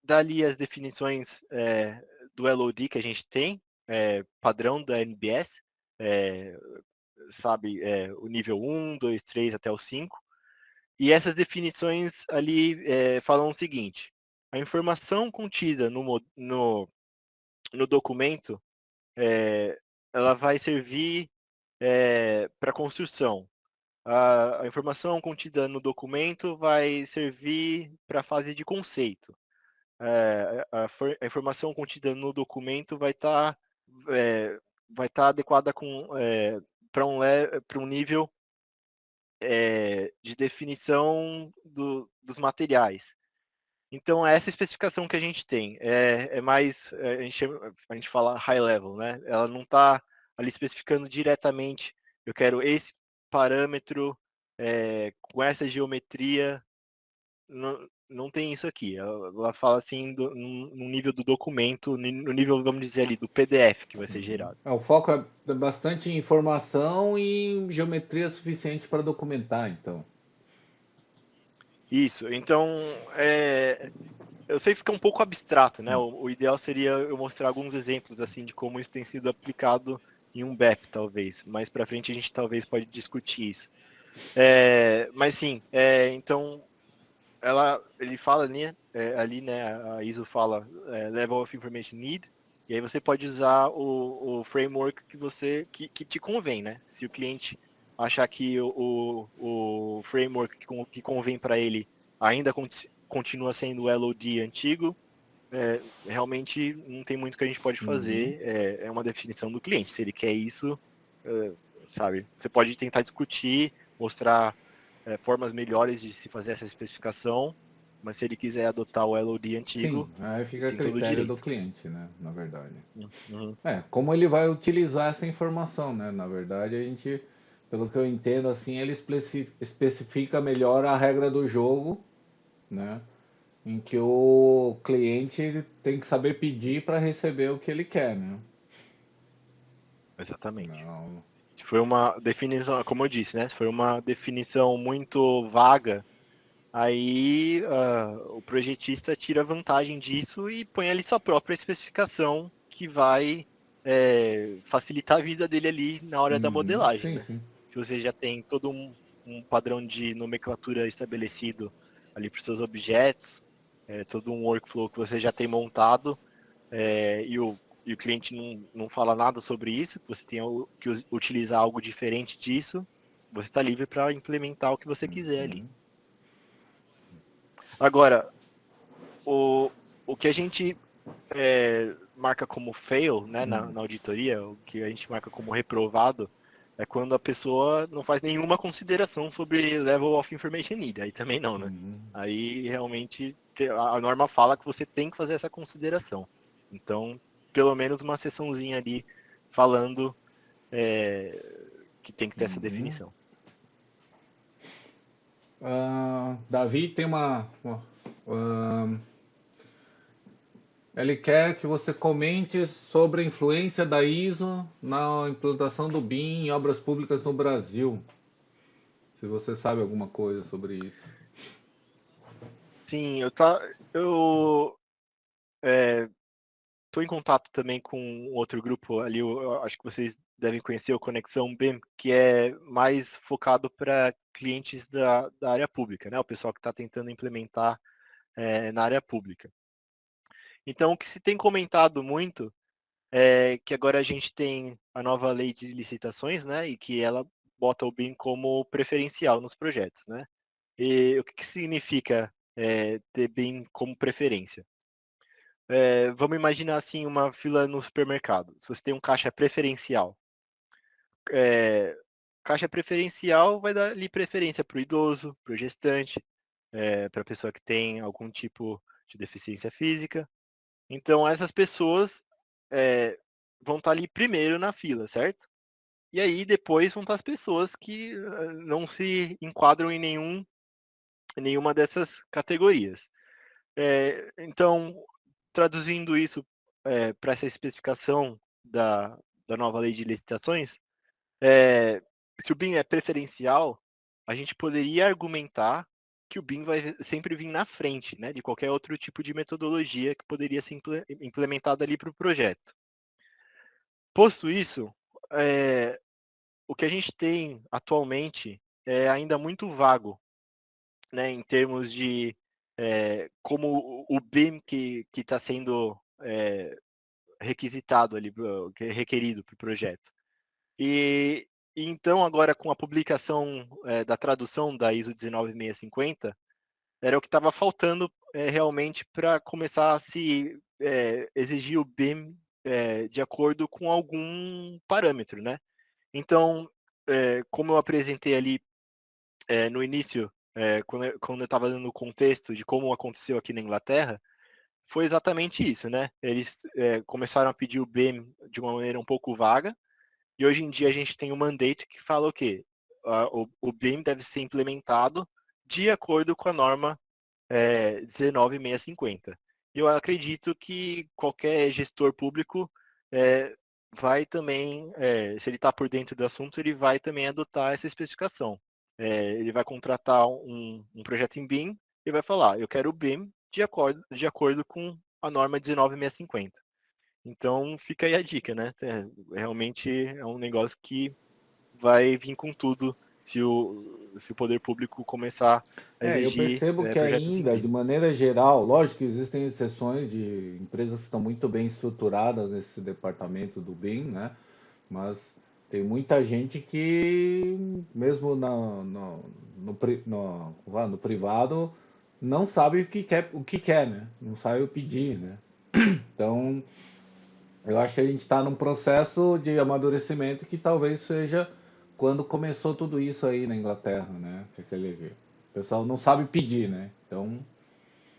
dá ali as definições do LOD que a gente tem, padrão da NBS, sabe, o nível 1, 2, 3 até o 5. E essas definições ali falam o seguinte: a informação contida no documento, ela vai servir para construção. A informação contida no documento vai servir para a fase de conceito. A informação contida no documento vai tá adequada para um nível de definição dos materiais. Então, essa especificação que a gente tem é mais, a gente fala high level, né? Ela não está ali especificando diretamente, eu quero esse parâmetro com essa geometria, não tem isso aqui. Ela fala assim no nível do documento, no nível, vamos dizer ali, do PDF que vai ser gerado. O foco é bastante em informação e geometria suficiente para documentar, então. Isso, então, eu sei que fica um pouco abstrato, né? O ideal seria eu mostrar alguns exemplos assim de como isso tem sido aplicado em um BEP, talvez. Mais para frente a gente talvez pode discutir isso. Mas sim, então ele fala ali, né? A ISO fala Level of Information Need, e aí você pode usar o framework que te convém, né? Se o cliente achar que o framework que convém para ele ainda continua sendo o LOD antigo, realmente não tem muito que a gente pode Uhum. fazer, é uma definição do cliente. Se ele quer isso, sabe? Você pode tentar discutir, mostrar formas melhores de se fazer essa especificação, mas se ele quiser adotar o LOD Sim, antigo, aí ele fica a tem todo o critério do direito. cliente, né? Na verdade. Uhum. Como ele vai utilizar essa informação, né? Na verdade, a gente, pelo que eu entendo, assim, ele especifica melhor a regra do jogo, né? Em que o cliente ele tem que saber pedir para receber o que ele quer, né? Exatamente. Não. Se foi uma definição, como eu disse, né? Se foi uma definição muito vaga, aí o projetista tira vantagem disso e põe ali sua própria especificação que vai facilitar a vida dele ali na hora da Uhum, modelagem, sim, né? sim. Se você já tem todo um padrão de nomenclatura estabelecido ali para os seus objetos, todo um workflow que você já tem montado, e o cliente não fala nada sobre isso, que você tem que utilizar algo diferente disso, você está livre para implementar o que você quiser ali. Uhum. Agora, o que a gente marca como fail, né, na auditoria, o que a gente marca como reprovado, é quando a pessoa não faz nenhuma consideração sobre level of information need. Aí também não, né? Uhum. Aí realmente a norma fala que você tem que fazer essa consideração. Então, pelo menos uma sessãozinha ali falando que tem que ter essa Uhum. definição. Davi tem ah, ele quer que você comente sobre a influência da ISO na implantação do BIM em obras públicas no Brasil. Se você sabe alguma coisa sobre isso. Sim, eu estou em contato também com outro grupo ali, eu acho que vocês devem conhecer o Conexão BIM, que é mais focado para clientes da área pública, né? O pessoal que está tentando implementar na área pública. Então, o que se tem comentado muito é que agora a gente tem a nova lei de licitações, né? E que ela bota o BIM como preferencial nos projetos, né? E o que significa ter BIM como preferência? Vamos imaginar assim uma fila no supermercado. Se você tem um caixa preferencial, é, caixa preferencial vai dar ali preferência para o idoso, para o gestante, para a pessoa que tem algum tipo de deficiência física. Então essas pessoas vão estar ali primeiro na fila, certo? E aí depois vão estar as pessoas que não se enquadram em nenhuma dessas categorias. Então, traduzindo isso para essa especificação da nova lei de licitações, se o BIM é preferencial, a gente poderia argumentar que o BIM vai sempre vir na frente, né, de qualquer outro tipo de metodologia que poderia ser implementada ali para o projeto. Posto isso, o que a gente tem atualmente é ainda muito vago, né, em termos de como o BIM que está sendo requisitado ali, que é requerido para o projeto. E então agora com a publicação da tradução da ISO 19650, era o que estava faltando realmente para começar a se exigir o BIM de acordo com algum parâmetro, né? Então, como eu apresentei ali no início, quando eu estava dando o contexto de como aconteceu aqui na Inglaterra, foi exatamente isso, né? Eles começaram a pedir o BIM de uma maneira um pouco vaga, e hoje em dia a gente tem um mandate que fala o quê? O BIM deve ser implementado de acordo com a norma 19650. E eu acredito que qualquer gestor público vai também, se ele está por dentro do assunto, ele vai também adotar essa especificação. Ele vai contratar um projeto em BIM e vai falar, eu quero o BIM de acordo com a norma 19650. Então fica aí a dica, né? Realmente é um negócio que vai vir com tudo se o poder público começar a Eu exigir percebo que projetos em ainda, de BIM. maneira geral, lógico que existem exceções de empresas que estão muito bem estruturadas nesse departamento do BIM, né? Mas tem muita gente que, mesmo no privado, não sabe o que quer, né? Não sabe o pedir, né? Então, eu acho que a gente está num processo de amadurecimento que talvez seja quando começou tudo isso aí na Inglaterra, né? Que aquele, o pessoal não sabe pedir, né? Então,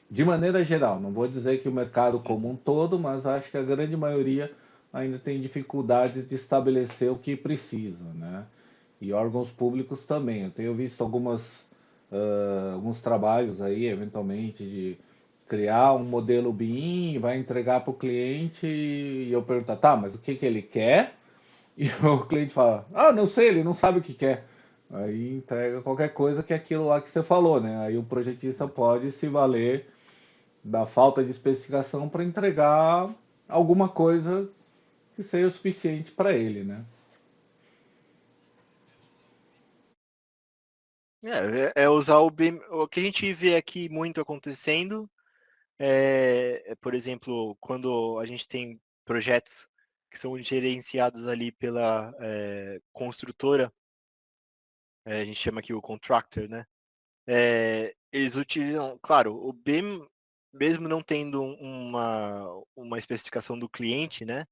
de maneira geral, não vou dizer que o mercado como Uhum. um todo, mas acho que a grande maioria ainda tem dificuldades de estabelecer o que precisa, né? E órgãos públicos também. Eu tenho visto alguns trabalhos aí, eventualmente, de criar um modelo BIM, vai entregar para o cliente e eu perguntar, tá, mas o que que ele quer? E o cliente fala, ah, não sei, ele não sabe o que quer. Aí entrega qualquer coisa que é aquilo lá que você falou, né? Aí o projetista pode se valer da falta de especificação para entregar alguma coisa que seja o suficiente para ele, né? É usar o BIM. O que a gente vê aqui muito acontecendo por exemplo, quando a gente tem projetos que são gerenciados ali pela construtora, a gente chama aqui o contractor, né? Eles utilizam, claro, o BIM, mesmo não tendo uma especificação do cliente, né?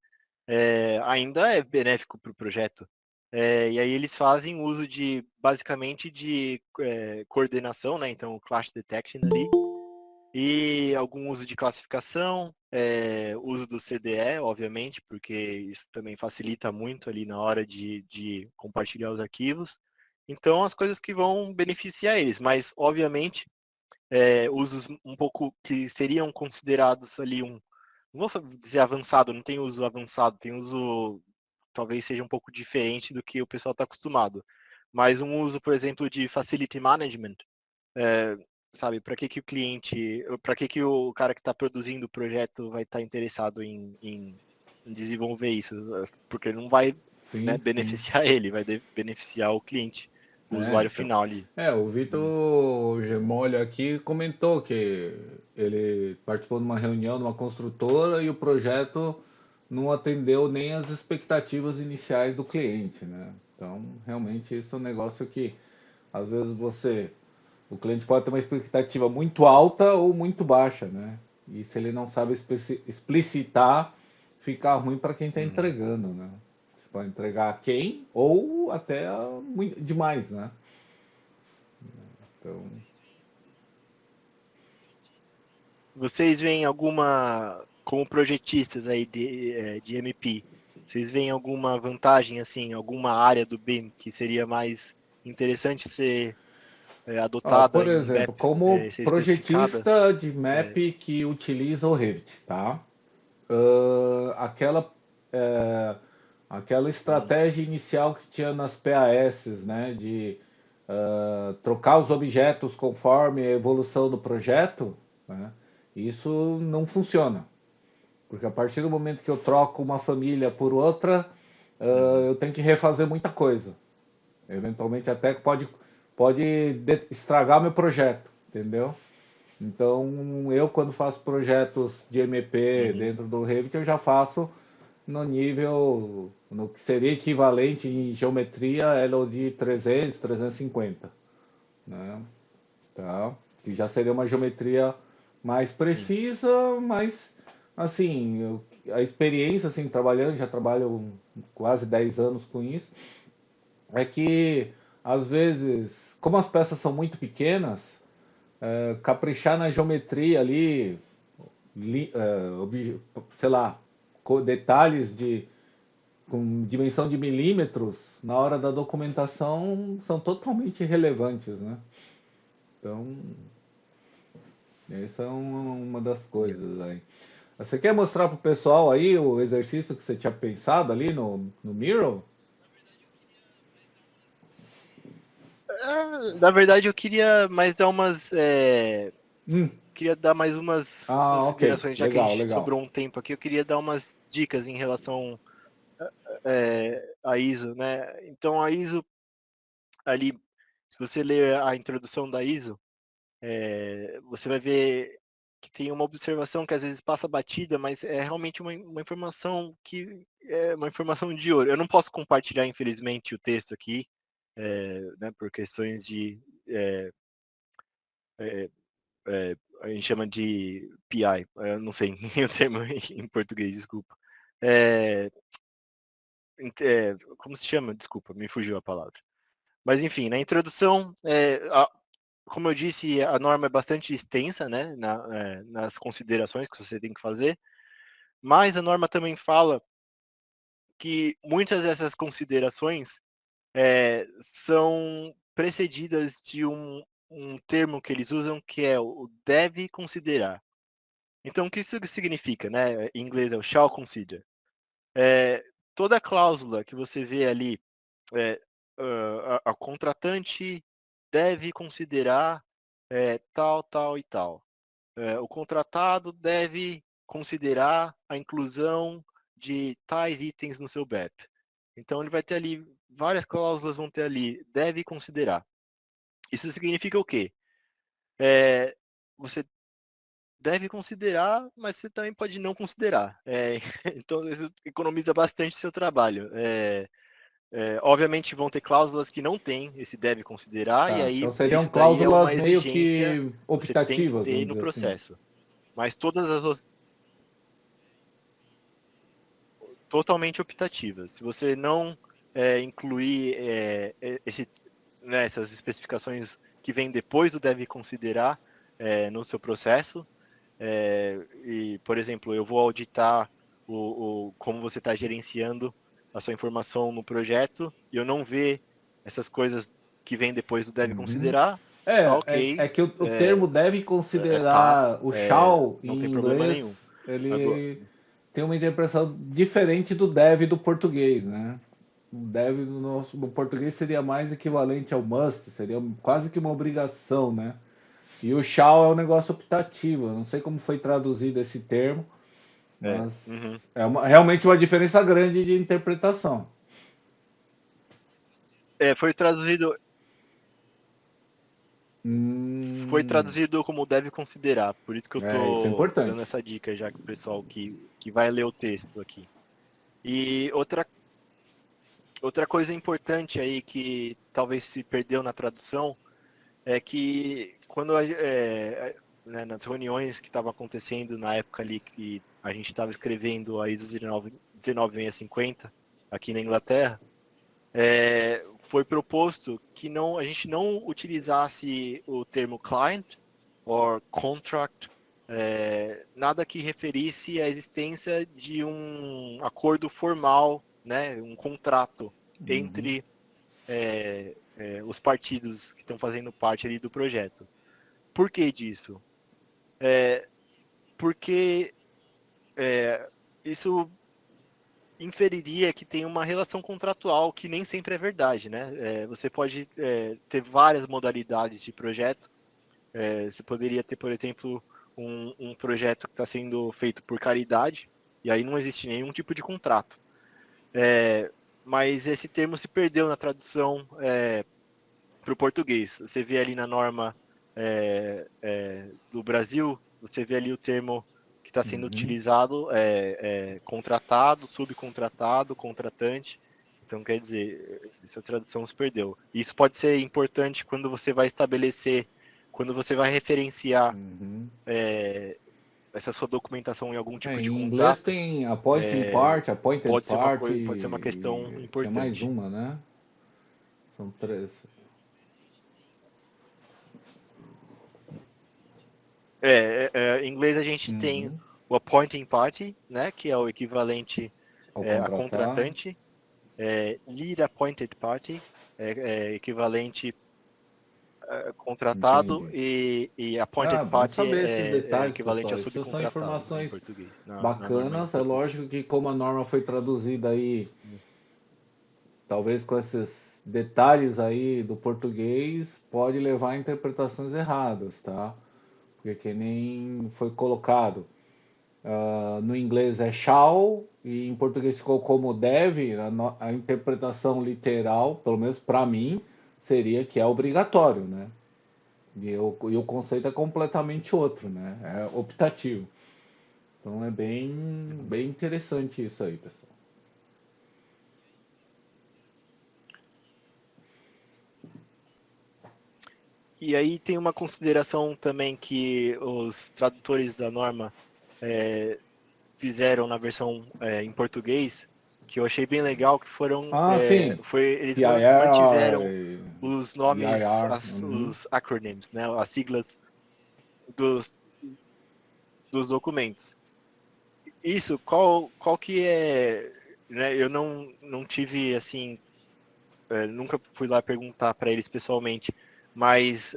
Ainda é benéfico para o projeto. E aí eles fazem uso de, basicamente, de coordenação, né? Então, o clash detection ali, e algum uso de classificação, uso do CDE, obviamente, porque isso também facilita muito ali na hora de compartilhar os arquivos. Então, as coisas que vão beneficiar eles, mas, obviamente, usos um pouco que seriam considerados ali não vou dizer avançado, não tem uso avançado, tem uso talvez seja um pouco diferente do que o pessoal está acostumado. Mas um uso, por exemplo, de facility management, é, sabe, para que o cliente, para que o cara que está produzindo o projeto vai estar interessado em desenvolver isso? Porque não vai, né, Sim, sim. beneficiar ele, vai beneficiar o cliente, o usuário Então. final ali. O Hum. Vitor Gemolho aqui comentou que ele participou de uma reunião de uma construtora e o projeto não atendeu nem as expectativas iniciais do cliente, né? Então, realmente, isso é um negócio que, às vezes, o cliente pode ter uma expectativa muito alta ou muito baixa, né? E se ele não sabe explicitar, fica ruim para quem está Uhum. entregando, né? Você pode entregar a quem ou até demais, né? Então, Vocês veem alguma, como projetistas aí de MP, vocês veem alguma vantagem, assim, alguma área do BIM que seria mais interessante ser adotada por em exemplo, MAP, como ser especificada? projetista de map É, que utiliza o Revit, tá? Aquela aquela uhum, estratégia inicial que tinha nas PAS, né, de trocar os objetos conforme a evolução do projeto, né, isso não funciona. Porque a partir do momento que eu troco uma família por outra, uhum, eu tenho que refazer muita coisa. Eventualmente até pode estragar meu projeto, entendeu? Então, eu quando faço projetos de MP uhum, dentro do Revit, eu já faço no nível, no que seria equivalente em geometria LOD 300, 350, né? Tá? Que já seria uma geometria mais sim. precisa, mas assim, a experiência assim trabalhando, já trabalho quase 10 anos com isso, é que às vezes, como as peças são muito pequenas, caprichar na geometria ali, sei lá, detalhes com dimensão de milímetros, na hora da documentação, são totalmente irrelevantes, né? Então, essa é uma das Yeah. coisas aí. Você quer mostrar pro pessoal aí o exercício que você tinha pensado ali no Miro? Na verdade, eu queria mais dar umas, Hum. queria dar mais umas Ah, ok. considerações, já que a Legal, gente legal. sobrou um tempo aqui, eu queria dar umas dicas em relação à ISO, né? Então, a ISO ali, se você ler a introdução da ISO, você vai ver que tem uma observação que às vezes passa batida, mas é realmente uma informação que é uma informação de ouro. Eu não posso compartilhar, infelizmente, o texto aqui, né, por questões de é, a gente chama de PI, eu não sei o termo em português, desculpa. É, como se chama? Desculpa, me fugiu a palavra. Mas enfim, na introdução, como eu disse, a norma é bastante extensa, né, nas considerações que você tem que fazer, mas a norma também fala que muitas dessas considerações são precedidas de um termo que eles usam que é o deve considerar. Então, o que isso significa, né? Em inglês é o shall consider. Toda cláusula que você vê ali, a contratante deve considerar tal, tal e tal. O contratado deve considerar a inclusão de tais itens no seu BEP. Então ele vai ter ali, várias cláusulas vão ter ali, deve considerar. Isso significa o quê? Você deve considerar, mas você também pode não considerar. Então isso economiza bastante seu trabalho. Obviamente vão ter cláusulas que não tem esse deve considerar, e Tá, aí então seriam isso daí é uma cláusulas meio exigência que que você tem que optativas, ter vamos no dizer assim. processo. Mas todas as totalmente optativas. Se você não incluir essas especificações que vêm depois do deve considerar no seu processo, e, por exemplo, eu vou auditar como você está gerenciando a sua informação no projeto e eu não ver essas coisas que vêm depois do deve Uhum. considerar, tá ok, É que o termo deve pass, considerar o shall não em tem problema nenhum. inglês, Agora, ele tem uma interpretação diferente do deve do português, né? O deve no português seria mais equivalente ao must, seria quase que uma obrigação, né? E o shall é um negócio optativo. Eu não sei como foi traduzido esse termo, uhum. mas é realmente uma diferença grande de interpretação. Foi traduzido Foi Hum, traduzido como deve considerar, por isso que eu isso é tô dando importante. essa dica já pro pessoal que vai ler o texto aqui. E outra coisa importante aí que talvez se perdeu na tradução é que quando né, nas reuniões que estavam acontecendo na época ali que a gente estava escrevendo a ISO 19650 aqui na Inglaterra, foi proposto que a gente não utilizasse o termo client or contract, nada que referisse à existência de um acordo formal, né, um contrato Uhum. entre os partidos que estão fazendo parte ali do projeto. Por que disso? Porque isso inferiria que tem uma relação contratual que nem sempre é verdade, né? Você pode ter várias modalidades de projeto. Você poderia ter, por exemplo, um projeto que está sendo feito por caridade, e aí não existe nenhum tipo de contrato. Mas esse termo se perdeu na tradução para o português. Você vê ali na norma do Brasil, você vê ali o termo que está sendo Uhum. utilizado, contratado, subcontratado, contratante. Então, quer dizer, essa tradução se perdeu. Isso pode ser importante quando você vai estabelecer, quando você vai referenciar Uhum. essa sua documentação em algum tipo de Em inglês contrato, tem appointed pode ser uma party, questão e tinha mais importante. uma, né? São três. Em inglês a gente tem Uhum. o appointing party, né, que é o equivalente Ao a contratar. contratante, lead appointed party, equivalente a contratado, Entendi. e appointed Ah, bom party saber esses é detalhes, equivalente a pessoal. Essas são subcontratado, né, em informações português, na norma em bacanas. É português. lógico que como a norma foi traduzida aí, talvez com esses detalhes aí do português, pode levar a interpretações erradas, tá? Porque que nem foi colocado. No inglês é shall e em português ficou como deve. A interpretação literal, pelo menos para mim, seria que é obrigatório, né? E o conceito é completamente outro, né? É optativo. Então é Uhum. bem interessante isso aí, pessoal. E aí tem uma consideração também que os tradutores da norma fizeram na versão em português, que eu achei bem legal, que foram, Sim, eles mantiveram PIR, os nomes, EIR. os acronyms, né, as siglas dos, dos documentos. Isso, qual que é, né, eu não tive, assim, nunca fui lá perguntar para eles pessoalmente, mas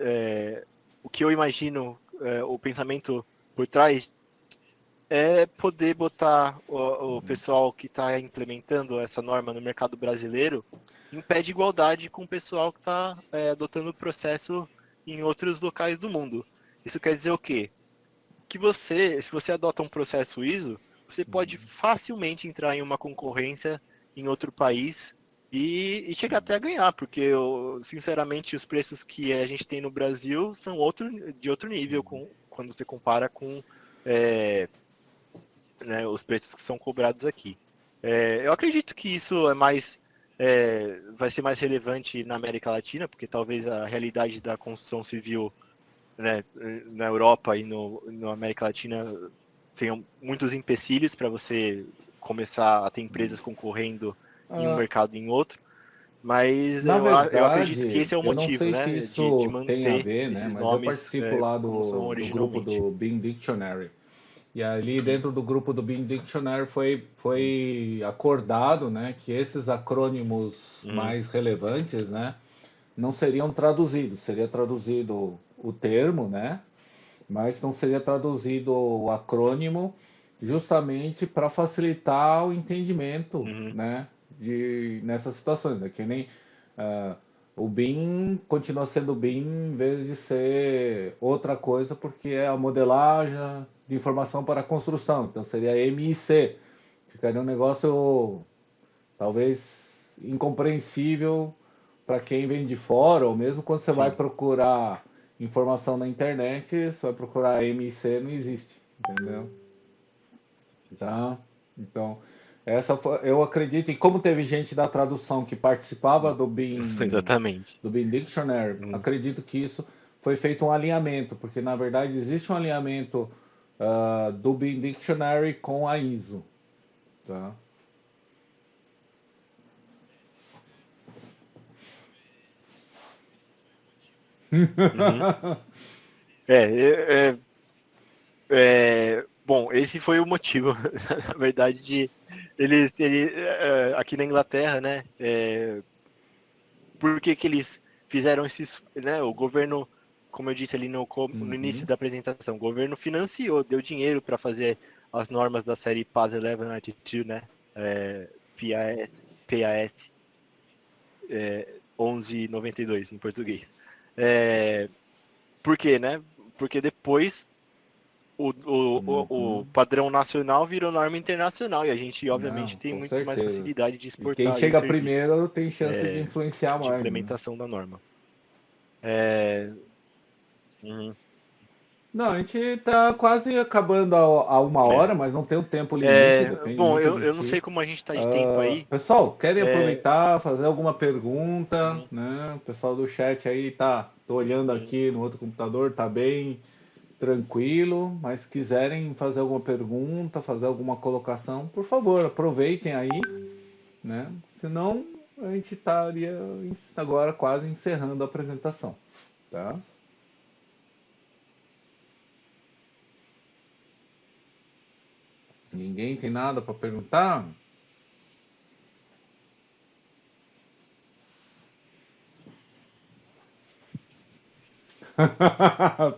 o que eu imagino, o pensamento por trás é poder botar o pessoal que está implementando essa norma no mercado brasileiro em pé de igualdade com o pessoal que está adotando o processo em outros locais do mundo. Isso quer dizer o quê? Que você, se você adota um processo ISO, você pode facilmente entrar em uma concorrência em outro país e chegar até a ganhar, porque sinceramente os preços que a gente tem no Brasil são de outro nível quando você compara com né, os preços que são cobrados aqui. Eu acredito que isso vai ser mais relevante na América Latina, porque talvez a realidade da construção civil, né, na Europa e no América Latina tenham muitos empecilhos para você começar a ter empresas concorrendo em um Ah, mercado e em outro. Mas na eu acredito que verdade, esse é o eu não motivo, sei se né, de isso tem a manter ver, né? esses Mas eu nomes participo lá como são do grupo originalmente. do Bing Dictionary. E ali Uhum, dentro do grupo do Bing Dictionary foi acordado, né, que esses acrônimos uhum, mais relevantes, né, não seriam traduzidos. Seria traduzido o termo, né, mas não seria traduzido o acrônimo justamente para facilitar o entendimento, uhum, né, nessas situações. É que nem ah, o BIM continua sendo BIM em vez de ser outra coisa, porque é a modelagem de informação para a construção. Então seria MIC. Ficaria um negócio talvez incompreensível para quem vem de fora, ou mesmo quando você vai sim. procurar informação na internet, você vai procurar MIC, não existe, entendeu? Tá? Então, eu acredito, e como teve gente da tradução que participava Exatamente. do Bing Dictionary, Uhum. acredito que isso foi feito um alinhamento, porque na verdade existe um alinhamento do Bing Dictionary com a ISO, tá? Uhum. É, bom, esse foi o motivo, na verdade, de aqui na Inglaterra, né? Por que que eles fizeram esses, né? O governo, como eu disse ali no início Uhum. da apresentação, o governo financiou, deu dinheiro para fazer as normas da série PAS 1192, né? PAS 1192 em português. Por quê, né? Porque depois o Uhum. padrão nacional virou norma internacional e a gente, Não, obviamente, tem com muito mais certeza. facilidade de E quem exportar aí os chega serviços primeiro tem chance de influenciar de mais, né? implementação da norma. É, uhum, Não, a gente tá quase acabando a uma é. hora, mas não tem um tempo limite, depende Bom, muito de eu não sei ti. como a gente está de tempo aí. Pessoal, querem É, aproveitar, fazer alguma pergunta, uhum, né? O pessoal do chat aí tá, tô olhando uhum. aqui no outro computador, tá bem tranquilo, mas quiserem fazer alguma pergunta, fazer alguma colocação, por favor, aproveitem aí, né? Senão a gente estaria agora quase encerrando a apresentação, tá? Ninguém tem nada para perguntar?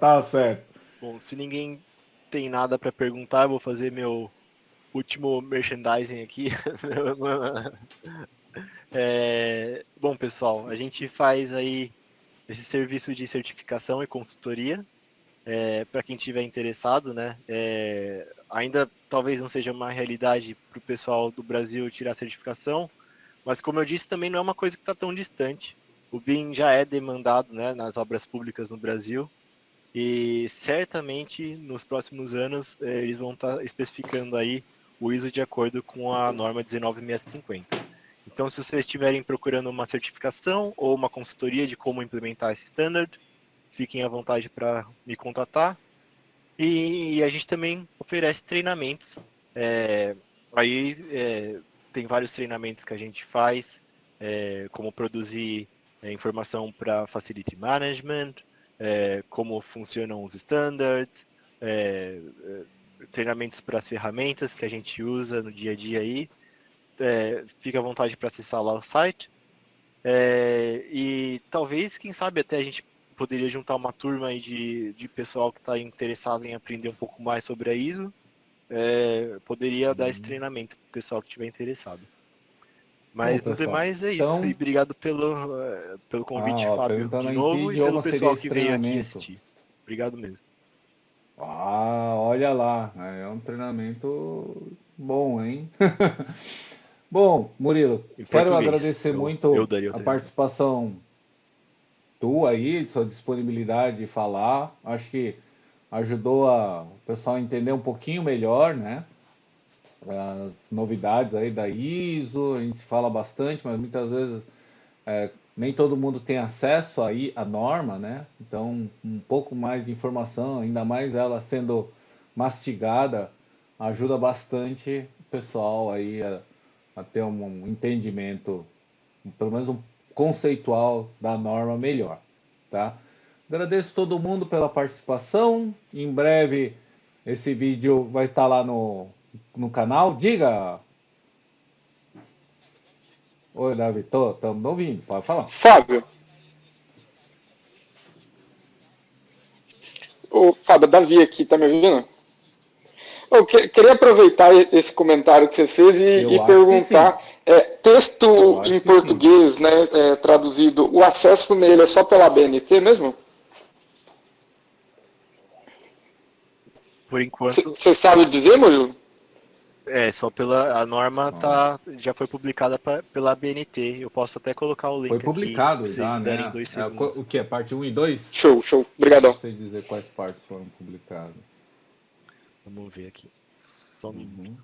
Tá certo. Bom, se ninguém tem nada para perguntar, eu vou fazer meu último merchandising aqui. Bom, pessoal, a gente faz aí esse serviço de certificação e consultoria. Para quem tiver interessado, né? Ainda talvez não seja uma realidade para o pessoal do Brasil tirar certificação, mas como eu disse, também não é uma coisa que está tão distante. O BIM já é demandado, né, nas obras públicas no Brasil e certamente nos próximos anos eles vão estar especificando aí o ISO de acordo com a norma 19650. Então, se vocês estiverem procurando uma certificação ou uma consultoria de como implementar esse standard, fiquem à vontade para me contatar. E a gente também oferece treinamentos. É, aí, tem vários treinamentos que a gente faz, como produzir informação para Facility Management, como funcionam os standards, treinamentos para as ferramentas que a gente usa no dia a dia aí. Fica à vontade para acessar lá o site. E talvez, quem sabe, até a gente poderia juntar uma turma aí de pessoal que está interessado em aprender um pouco mais sobre a ISO. Poderia dar esse treinamento para o pessoal que estiver interessado. Mas Bom, no pessoal, demais é então, isso. E obrigado pelo convite, Fábio, perguntando de em que novo, e pelo idioma seria pessoal esse que veio aqui treinamento. assistir. Obrigado mesmo. Olha lá, é um treinamento bom, hein? Bom, Murilo, Em quero português. agradecer Eu muito daria o a treinamento. participação tua aí, sua disponibilidade de falar. Acho que ajudou o pessoal a entender um pouquinho melhor, né? As novidades aí da ISO, a gente fala bastante, mas muitas vezes nem todo mundo tem acesso aí à norma, né? Então, um pouco mais de informação, ainda mais ela sendo mastigada, ajuda bastante o pessoal aí a ter um entendimento, pelo menos um conceitual da norma melhor, tá? Agradeço todo mundo pela participação. Em breve esse vídeo vai estar lá no canal. Diga! Oi, Davi, estamos ouvindo, pode falar. Fábio, o Fábio, Davi aqui, tá me ouvindo? Eu queria aproveitar esse comentário que você fez e Eu acho que sim. perguntar, Eu texto em acho que sim. português, né, traduzido, o acesso nele é só pela BNT mesmo? Por enquanto, Você sabe dizer, Murilo? só a norma já foi publicada pela BNT. Eu posso até colocar o Foi link aqui, publicado se vocês já, me derem né? 2 segundos. O que é? Parte 1 e 2? Show, show. Não Obrigadão. sei dizer quais partes foram publicadas. Vamos ver aqui. Só um minuto.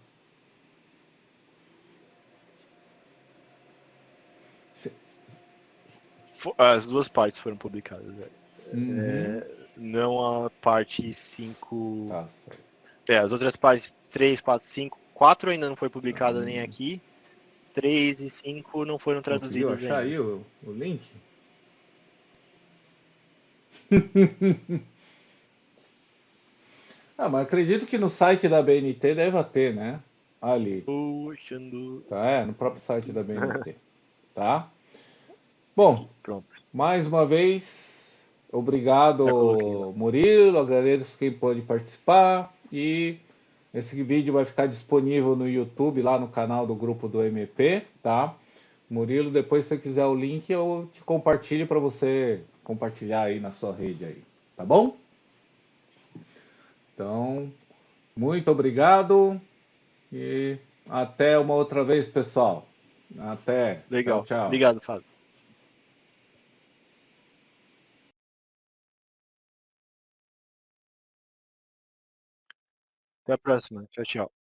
Uhum. As duas partes foram publicadas. Uhum. Não a parte 5. Tá certo. As outras partes 3, 4, 5. 4 ainda não foi publicada nem aqui. 3 e 5 não foram Conseguiu traduzidas achar ainda. aí o link? Mas acredito que no site da BNT deve ter, né? Ali. Puxando. Tá? No próprio site da BNT. Tá? Bom, Aqui, pronto. mais uma vez, Já coloquei lá. obrigado, Murilo. Agradeço quem pôde participar. E esse vídeo vai ficar disponível no YouTube, lá no canal do grupo do MP, tá? Murilo, depois se você quiser o link, eu te compartilho para você compartilhar aí na sua rede aí, tá bom? Então, muito obrigado e até uma outra vez, pessoal. Até. Tchau, Legal. tchau. Obrigado, Fábio. Até a próxima. Tchau, tchau.